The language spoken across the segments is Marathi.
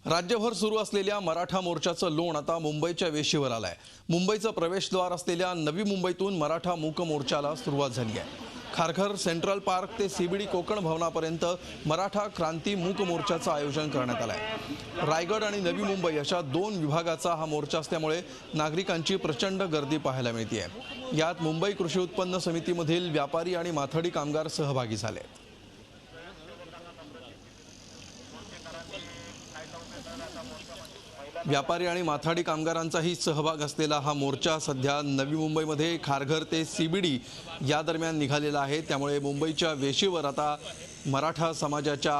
राज्यभर सुरू असलेल्या मराठा मोर्चाचं लोण आता मुंबईच्या वेशीवर आलंय। मुंबईचं प्रवेशद्वार असलेल्या नवी मुंबईतून मराठा मूक मोर्चाला सुरुवात झाली आहे। खारघर सेंट्रल पार्क ते सीबीडी कोकण भवनापर्यंत मराठा क्रांती मूक मोर्चाचं आयोजन करण्यात आलंय। रायगड आणि नवी मुंबई अशा दोन विभागाचा हा मोर्चा असल्यामुळे नागरिकांची प्रचंड गर्दी पाहायला मिळते। यात मुंबई कृषी उत्पन्न समितीमधील व्यापारी आणि माथाडी कामगार सहभागी झाले। व्यापारी आणि माथाडी कामगारांचाही सहभाग असलेला हा मोर्चा सध्या नवी मुंबईमध्ये खारघर ते सीबीडी या दरम्यान निघालेला आहे। त्यामुळे मुंबईच्या वेशीवर आता मराठा समाजाच्या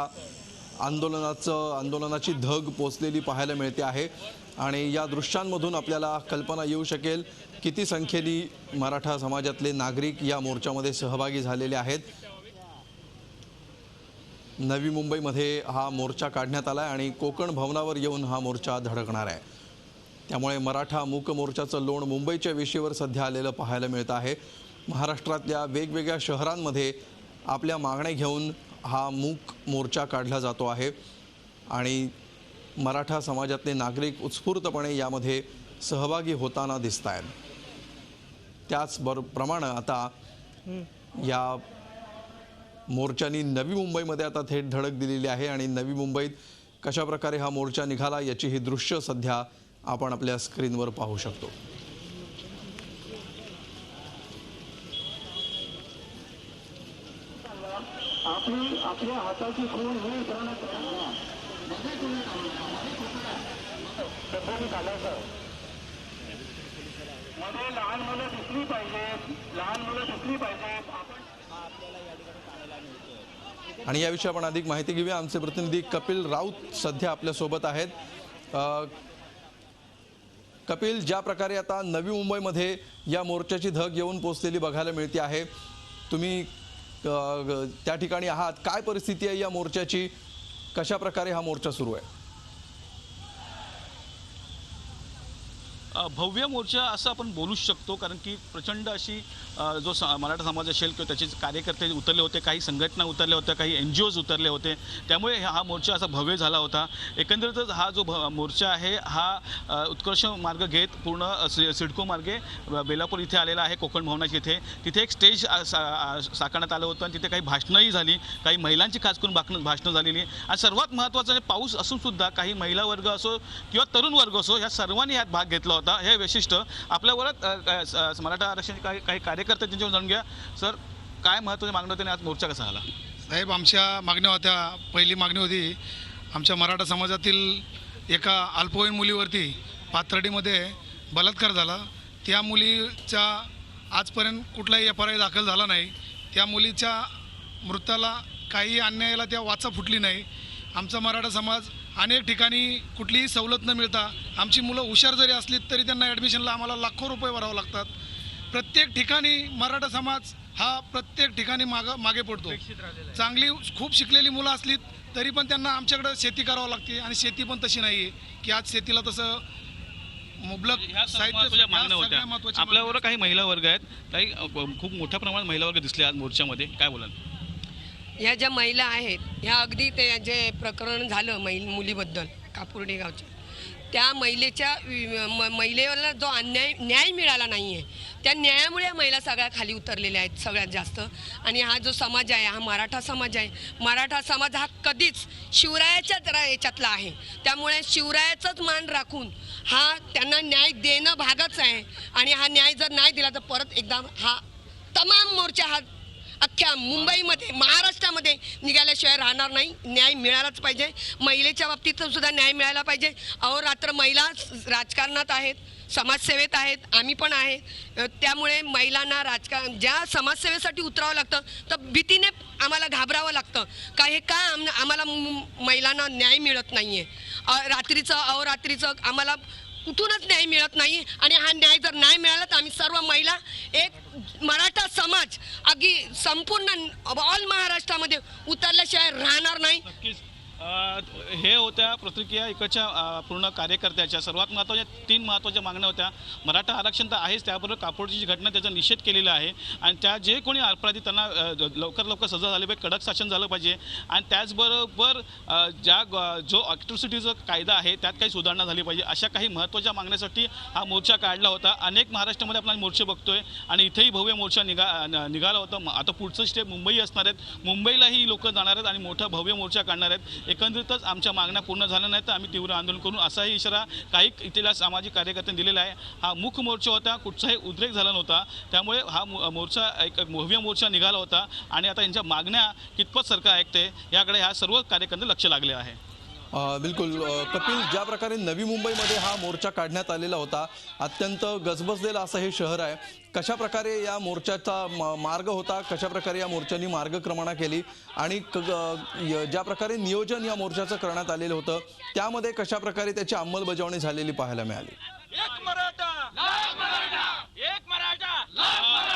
आंदोलनाची धग पोचलेली पाहायला मिळते आहे। आणि या दृश्यांमधून आपल्याला कल्पना येऊ शकेल किती संख्येने मराठा समाजातले नागरिक या मोर्चामध्ये सहभागी झालेले आहेत। नवी मुंबईमध्ये हा मोर्चा काढण्यात आला आणि कोकण भवनावर येऊन हा मोर्चा धडकणार आहे। त्यामुळे मराठा मूक मोर्चाचं लोण मुंबईच्या वेशीवर सध्या आलेलं पाहायला मिळत आहे। महाराष्ट्रातल्या वेगवेगळ्या शहरांमध्ये आपल्या मागण्या घेऊन हा मूक मोर्चा काढला जातो आहे आणि मराठा समाजातले नागरिक उत्स्फूर्तपणे यामध्ये सहभागी होताना दिसत आहेत। त्याचप्रमाणे आता या मोर्चानी नवी मुंबईमध्ये आता थेट धडक दिलेली आहे आणि नवी मुंबईत कशा प्रकारे हा मोर्चा निघाला याची ही दृश्य सध्या आपण आपल्या स्क्रीनवर पाहू शकतो। आपल्या हाताची खून हे मध्ये लहान मुलं दिसली पाहिजे आणि याविषयी आपण अधिक माहिती घेऊया। आमचे प्रतिनिधी कपिल राऊत सध्या आपल्या सोबत आहेत। कपिल, ज्या प्रकारे आता नवी मुंबईमध्ये या मोर्चाची धग येऊन पोचलेली बघायला मिळते आहे, तुम्ही त्या ठिकाणी आहात, काय परिस्थिती आहे या मोर्चाची, कशा प्रकारे हा मोर्चा सुरू आहे? भव्य मोर्चा असं आपण बोलूच शकतो, कारण की प्रचंड अशी जो मराठा समाज असेल किंवा त्याचे कार्यकर्ते उतरले होते, काही संघटना उतरल्या होत्या, काही NGOज उतरले होते, त्यामुळे हा मोर्चा असा भव्य झाला होता। एकंदरीतच हा जो मोर्चा आहे हा उत्कर्ष मार्ग घेत पूर्ण सिडको मार्गे बेलापूर इथे आलेला आहे। कोकण भवनाच्या तिथे एक स्टेज साकारण्यात आलं होतं आणि तिथे काही भाषणंही झाली, काही महिलांची खास करून भाषणं झालेली आणि सर्वात महत्त्वाचं पाऊस असून सुद्धा काही महिला वर्ग असो किंवा तरुण वर्ग असो या सर्वांनी यात भाग घेतला होता। हे वैशिष्ट्य आपल्यावरच मराठा आरक्षणाचे काही कार्यकर्ते त्यांच्यावर जाणून घ्या। सर, काय महत्त्वाची मागणी होती आणि आज मोर्चा कसा आला? साहेब, आमच्या मागण्या होत्या। पहिली मागणी होती आमच्या मराठा समाजातील एका अल्पवयीन मुलीवरती पाथर्डीमध्ये बलात्कार झाला। त्या मुलीचा आजपर्यंत कुठलाही FIR दाखल झाला नाही। त्या मुलीच्या मृताला काही अन्यायाला त्या वाचा फुटली नाही। आमचा मराठा समाज अनेक ठिकाणी कुठलीही सवलत न मिळता, आमची मुलं हुशार जरी असली तरी त्यांना ॲडमिशनला आम्हाला लाखो रुपये भरावं लागतात। प्रत्येक ठिकाणी मराठा समाज हा प्रत्येक ठिकाणी मागे पडतो। चांगली खूप शिकलेली मुलं असली तरी पण त्यांना आमच्याकडे शेती करावं लागते आणि शेती पण तशी नाही आहे की आज शेतीला तसं मुबलक साहित्य महत्त्वाचं। आपल्यावर काही महिला वर्ग आहेत, काही खूप मोठ्या प्रमाणात महिला वर्ग दिसले आज मोर्चामध्ये, काय बोलाल? ह्या ज्या महिला आहेत ह्या अगदी ते जे प्रकरण झालं मुलीबद्दल कापुर्डी गावच्या, त्या महिलेला जो न्याय मिळाला नाही आहे, त्या न्यायामुळे महिला सगळ्या खाली उतरलेल्या आहेत सगळ्यात जास्त। आणि हा जो समाज आहे, हा मराठा समाज आहे, मराठा समाज हा कधीच शिवरायाच्या याच्यातला आहे। त्यामुळे शिवरायाचाच मान राखून हा त्यांना न्याय देणं भागच आहे। आणि हा न्याय जर नाही दिला तर परत एकदा हा तमाम मोर्चा हा अख्ख्या मुंबईमध्ये महाराष्ट्रामध्ये निघाल्याशिवाय राहणार नाही। न्याय मिळालाच पाहिजे। महिलेच्या बाबतीत सुद्धा न्याय मिळाला पाहिजे। अहोरात्र महिला राजकारणात आहेत, समाजसेवेत आहेत, आम्ही पण आहे। त्यामुळे महिलांना ज्या समाजसेवेसाठी उतरावं लागतं तर भीतीने आम्हाला घाबरावं लागतं का हे काय आम्हाला महिलांना न्याय मिळत नाही आहे। अहोरात्रीचं आम्हाला कुठूनच न्याय मिळत नाही। आणि हा न्याय जर नाही मिळाला तर आम्ही सर्व महिला एक मराठा समाज अगदी संपूर्ण ऑल महाराष्ट्रामध्ये उतरल्याशिवाय राहणार नाही। हे होत्या प्रतिक्रिया इकडच्या पूर्ण कार्यकर्त्याच्या. सर्वात महत्त्वाच्या 3 महत्त्वाच्या मागण्या होत्या. मराठा आरक्षण तर आहेच, त्याबरोबर कापोडची घटना त्याचा निषेध केलेला आहे आणि त्या जे कोणी अपराधी त्यांना लवकर सजा झाली पाहिजे, कडक शासन झालं पाहिजे आणि त्याचबरोबर जो अॅट्रॉसिटीचा कायदा आहे त्यात काही सुधारणा झाली पाहिजे, अशा काही महत्त्वाच्या मागण्यासाठी हा मोर्चा काढला होता. अनेक महाराष्ट्रामध्ये आपण मोर्चे बघतोय आणि इथेही भव्य मोर्चा निघाला होता. आता पुढचं स्टेप मुंबई असणार आहेत, मुंबईलाही लोक जाणार आहेत आणि मोठा भव्य मोर्चा काढणार आहेत. एकंदरीतच आमच्या मागण्या पूर्ण झाल्या नाहीत तर आम्ही तीव्र आंदोलन करू असाही इशारा काही इथल्या सामाजिक कार्यकर्त्यांनी दिलेला आहे. हा मुख मोर्चा होता, कुठचाही उद्रेक झाला नव्हता, त्यामुळे हा मोर्चा एक भव्य मोर्चा निघाला होता आणि आता यांच्या मागण्या कितपत सरकार ऐकते याकडे ह्या सर्व कार्यकर्ते लक्ष लागले आहे. बिलकुल कपिल, ज्या प्रकारे नवी मुंबईमध्ये हा मोर्चा काढण्यात आलेला होता, अत्यंत गजबजलेलं असं हे शहर आहे. कशा प्रकारे या मोर्चाचा मार्ग होता, कशा प्रकारे या मोर्चानी मार्गक्रमणा केली आणि ज्या प्रकारे नियोजन या मोर्चाचं करण्यात आलेलं होतं त्यामध्ये कशा प्रकारे त्याची अंमलबजावणी झालेली पाहायला मिळाली?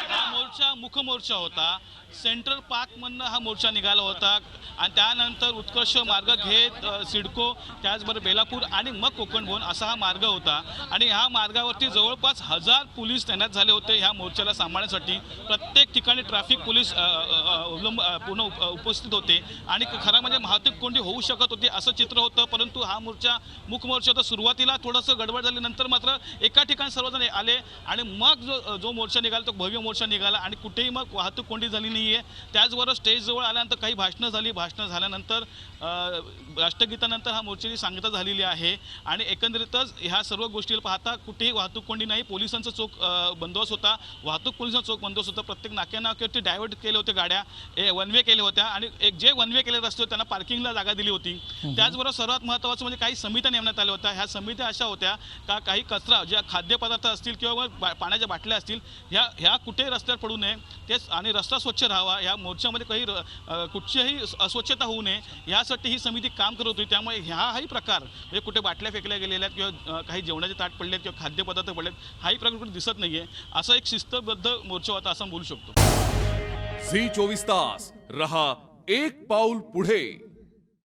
हा मोर्चा मुख मोर्चा होता. सेंट्रल पार्कमधनं हा मोर्चा निघाला होता आणि त्यानंतर उत्कर्ष मार्ग घेत सिडको, त्याचबरोबर बेलापूर आणि मग कोकण भवन असा हा मार्ग होता आणि ह्या मार्गावरती जवळपास 1000 पोलीस तैनात झाले होते ह्या मोर्चाला सांभाळण्यासाठी. प्रत्येक ठिकाणी ट्रॅफिक पोलीस पूर्ण उपस्थित होते आणि खरं म्हणजे वाहतूक कोंडी होऊ शकत होती असं चित्र होतं. परंतु हा मोर्चा मुख मोर्चा होता. सुरुवातीला थोडंसं गडबड झाली, नंतर मात्र एका ठिकाणी सर्वजण आले आणि मग जो मोर्चा निघाला तो भव्य मोर्चा निघाला आणि कुठेही मग वाहतूक कोंडी झाली नाही आहे. त्याचबरोबर स्टेजजवळ आल्यानंतर काही भाषणं झाली. भाषणं झाल्यानंतर राष्ट्रगीतानंतर हा मोर्चाची सांगता झालेली आहे आणि एकंदरीतच ह्या सर्व गोष्टी पाहता कुठेही वाहतूक कोंडी नाही. पोलिसांचा चोख बंदोबस्त होता, वाहतूक पोलिसांचा चोख बंदोबस्त होता. प्रत्येक नाक्यावरती डायव्हर्ट केले होते गाड्या, वन वे केले होत्या आणि जे वन वे केले रस्ते त्यांना पार्किंगला जागा दिली होती. त्याचबरोबर सर्वात महत्त्वाचं म्हणजे काही समित्या नेमण्यात आल्या होत्या. ह्या समित्या अशा होत्या का काही कचरा ज्या खाद्यपदार्थ असतील किंवा पाण्याच्या बाटल्या असतील ह्या कुठेही रस्त्यावर पडू नये तेच आणि रस्ता स्वच्छ राहावा, या मोर्चामध्ये काही कुठचीही अस्वच्छता होऊ नये यासाठी ही समिती काम करत होती. त्यामुळे हाही प्रकार म्हणजे कुठे बाटल्या फेकल्या गेलेल्या आहेत किंवा काही जेवणाचे ताट पडलेत किंवा खाद्यपदार्थ पडलेत हाही प्रकार कुठे दिसत नाहीये. असा एक शिस्तबद्ध मोर्चा होता असं बोलू शकतो. झी 24 तास रहा एक पाऊल पुढे.